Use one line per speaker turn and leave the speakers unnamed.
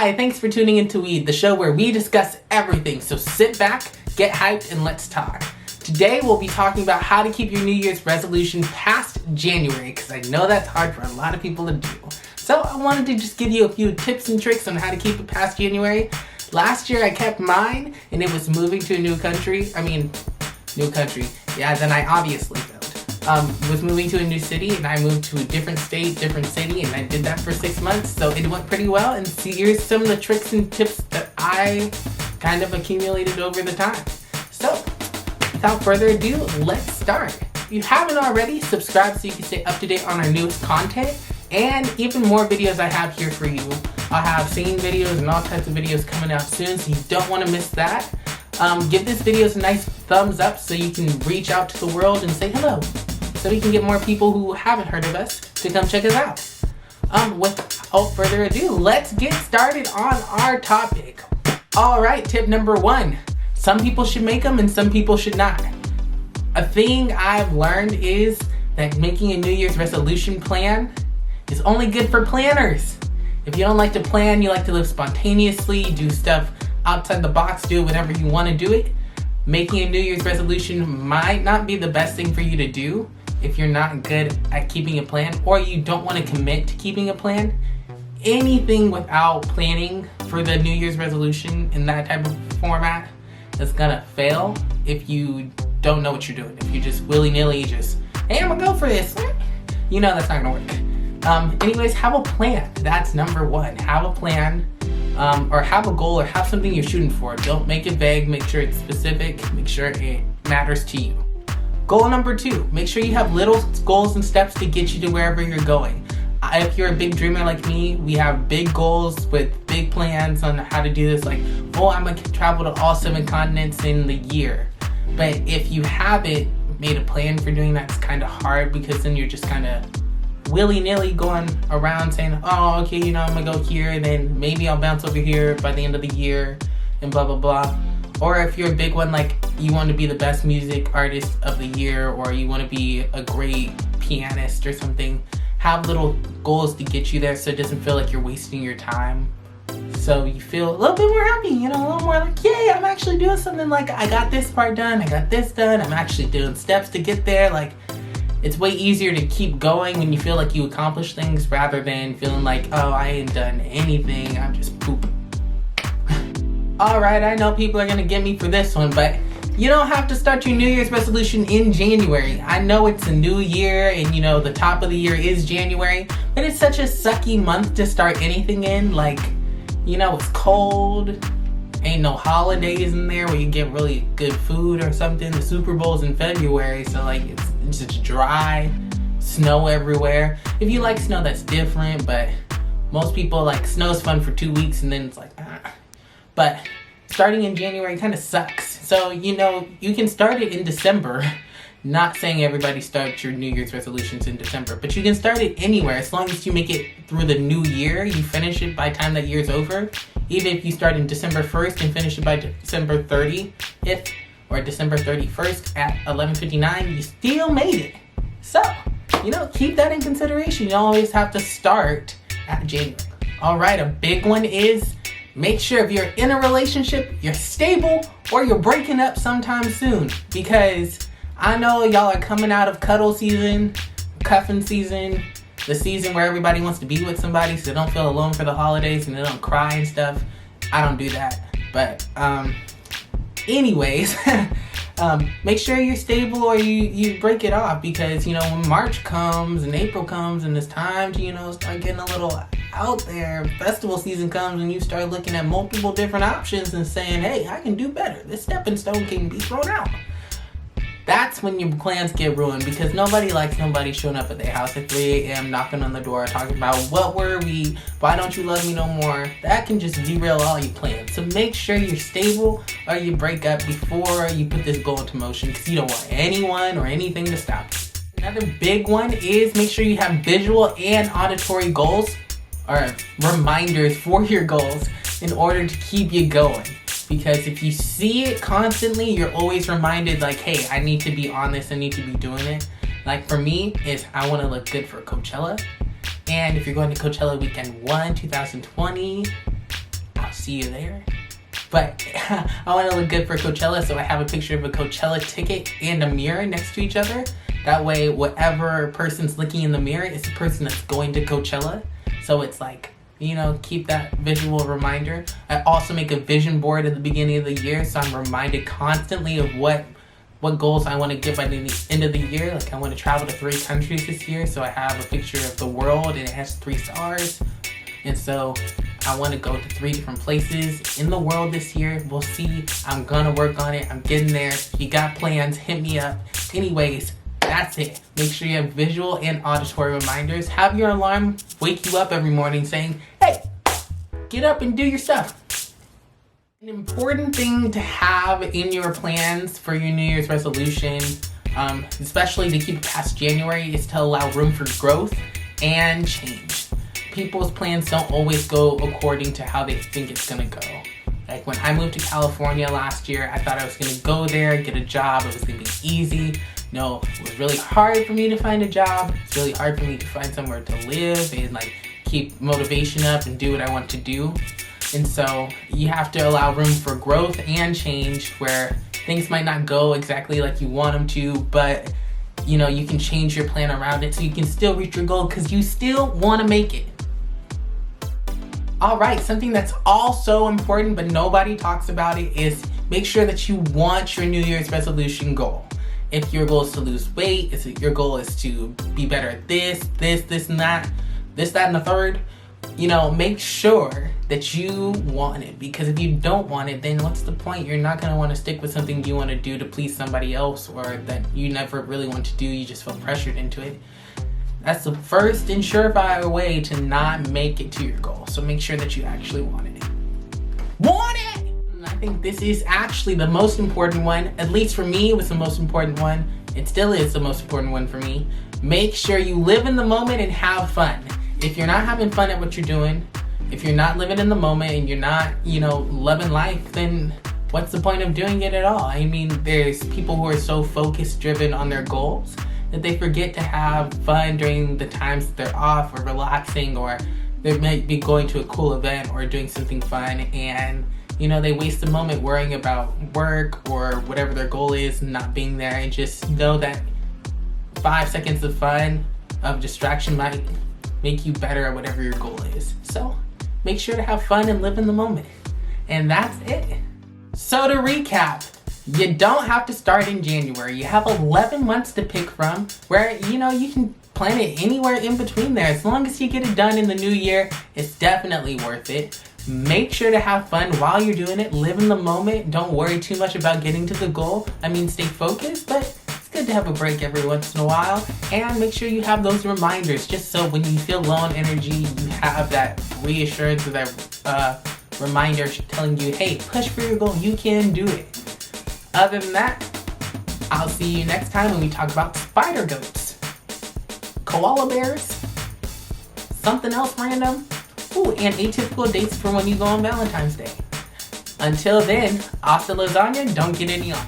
Hi, thanks for tuning into WD.E, the show where we discuss everything. So sit back, get hyped, and let's talk. Today we'll be talking about how to keep your New Year's resolution past January, because I know that's hard for a lot of people to do. So I wanted to just give you a few tips and tricks on how to keep it past January. Last year I kept mine, and it was moving to a new country. Yeah, then I obviously failed. Was moving to a new city, and I moved to a different state, different city, and I did that for 6 months, so it went pretty well. And here's some of the tricks and tips that I kind of accumulated over the time. So, without further ado, let's start. If you haven't already, subscribe so you can stay up to date on our newest content, and even more videos I have here for you. I'll have singing videos and all types of videos coming out soon, so you don't want to miss that. Give this video a nice thumbs up so you can reach out to the world and say hello, so we can get more people who haven't heard of us to come check us out. Without further ado, let's get started on our topic. Alright, tip number 1. Some people should make them and some people should not. A thing I've learned is that making a New Year's resolution plan is only good for planners. If you don't like to plan, you like to live spontaneously, do stuff outside the box, do it whenever you want to do it, making a New Year's resolution might not be the best thing for you to do if you're not good at keeping a plan, or you don't want to commit to keeping a plan. Anything without planning for the New Year's resolution in that type of format is gonna fail if you don't know what you're doing. If you just willy-nilly just, hey, I'm gonna go for this, you know that's not gonna work. Anyways, have a plan. That's number 1. Have a plan, or have a goal, or have something you're shooting for. Don't make it vague, make sure it's specific, make sure it matters to you. Goal number 2, make sure you have little goals and steps to get you to wherever you're going. If you're a big dreamer like me, we have big goals with big plans on how to do this, like, oh, I'm gonna travel to all 7 continents in the year. But if you haven't made a plan for doing that, it's kind of hard, because then you're just kind of willy-nilly going around saying, oh, okay, you know, I'm gonna go here, and then maybe I'll bounce over here by the end of the year, and blah, blah, blah. Or if you're a big one, like you want to be the best music artist of the year, or you want to be a great pianist or something, have little goals to get you there so it doesn't feel like you're wasting your time. So you feel a little bit more happy, you know, a little more like, yay, I'm actually doing something, like I got this part done, I got this done, I'm actually doing steps to get there. Like, it's way easier to keep going when you feel like you accomplished things rather than feeling like, oh, I ain't done anything, I'm just pooping. Alright, I know people are gonna get me for this one, but you don't have to start your New Year's resolution in January. I know it's a new year and, you know, the top of the year is January, but it's such a sucky month to start anything in. Like, you know, it's cold, ain't no holidays in there where you get really good food or something. The Super Bowl's in February, so like it's just dry, snow everywhere. If you like snow, that's different, but most people like snow's fun for 2 weeks and then it's like, But starting in January kind of sucks. So, you know, you can start it in December. Not saying everybody starts your New Year's resolutions in December, but you can start it anywhere as long as you make it through the new year. You finish it by the time that year's over. Even if you start in December 1st and finish it by December 30th or December 31st at 11:59, you still made it. So, you know, keep that in consideration. You always have to start at January. All right, a big one is make sure if you're in a relationship, you're stable, or you're breaking up sometime soon. Because I know y'all are coming out of cuddle season, cuffing season, the season where everybody wants to be with somebody so they don't feel alone for the holidays and they don't cry and stuff. I don't do that. But anyways, make sure you're stable or you break it off, because, you know, when March comes and April comes and it's time to, you know, start getting a little out there, festival season comes and you start looking at multiple different options and saying, hey, I can do better. This stepping stone can be thrown out. That's when your plans get ruined, because nobody likes nobody showing up at their house at 3 a.m. knocking on the door talking about, what were we? Why don't you love me no more? That can just derail all your plans. So make sure you're stable or you break up before you put this goal into motion, because you don't want anyone or anything to stop you. Another big one is make sure you have visual and auditory goals, or reminders for your goals, in order to keep you going. Because if you see it constantly, you're always reminded, like, hey, I need to be on this, I need to be doing it. Like for me, is I want to look good for Coachella. And if you're going to Coachella weekend 1, 2020, see you there. But I want to look good for Coachella, so I have a picture of a Coachella ticket and a mirror next to each other. That way, whatever person's looking in the mirror is the person that's going to Coachella. So it's like, you know, keep that visual reminder. I also make a vision board at the beginning of the year, so I'm reminded constantly of what goals I want to get by the end of the year. Like, I want to travel to 3 countries this year, so I have a picture of the world and it has 3 stars. And so I want to go to 3 different places in the world this year. We'll see. I'm gonna work on it. I'm getting there. If you got plans, hit me up. Anyways, that's it. Make sure you have visual and auditory reminders. Have your alarm wake you up every morning saying, hey, get up and do your stuff. An important thing to have in your plans for your New Year's resolution, especially to keep it past January, is to allow room for growth and change. People's plans don't always go according to how they think it's gonna go. Like when I moved to California last year, I thought I was gonna go there, get a job, it was gonna be easy. No, it was really hard for me to find a job. It's really hard for me to find somewhere to live and like keep motivation up and do what I want to do. And so you have to allow room for growth and change where things might not go exactly like you want them to, but you know, you can change your plan around it so you can still reach your goal because you still want to make it. All right, something that's also important but nobody talks about it is make sure that you want your New Year's resolution goal. If your goal is to lose weight, if your goal is to be better at this and that, and the third, you know, make sure that you want it, because if you don't want it, then what's the point? You're not gonna want to stick with something you want to do to please somebody else or that you never really want to do, you just feel pressured into it. That's the first and surefire way to not make it to your goal. So make sure that you actually wanted it. Want it! And I think this is actually the most important one. At least for me, it was the most important one. It still is the most important one for me. Make sure you live in the moment and have fun. If you're not having fun at what you're doing, if you're not living in the moment and you're not, you know, loving life, then what's the point of doing it at all? I mean, there's people who are so focus driven on their goals that they forget to have fun during the times that they're off or relaxing, or they might be going to a cool event or doing something fun, and you know, they waste the moment worrying about work or whatever their goal is and not being there, and just know that 5 seconds of fun, of distraction might make you better at whatever your goal is. So make sure to have fun and live in the moment. And that's it. So to recap, you don't have to start in January. You have 11 months to pick from where, you know, you can plan it anywhere in between there. As long as you get it done in the new year, it's definitely worth it. Make sure to have fun while you're doing it. Live in the moment. Don't worry too much about getting to the goal. I mean, stay focused, but it's good to have a break every once in a while. And make sure you have those reminders just so when you feel low on energy, you have that reassurance or that reminder telling you, hey, push for your goal. You can do it. Other than that, I'll see you next time when we talk about spider goats, koala bears, something else random, and atypical dates for when you go on Valentine's Day. Until then, hasta lasagna, don't get any on.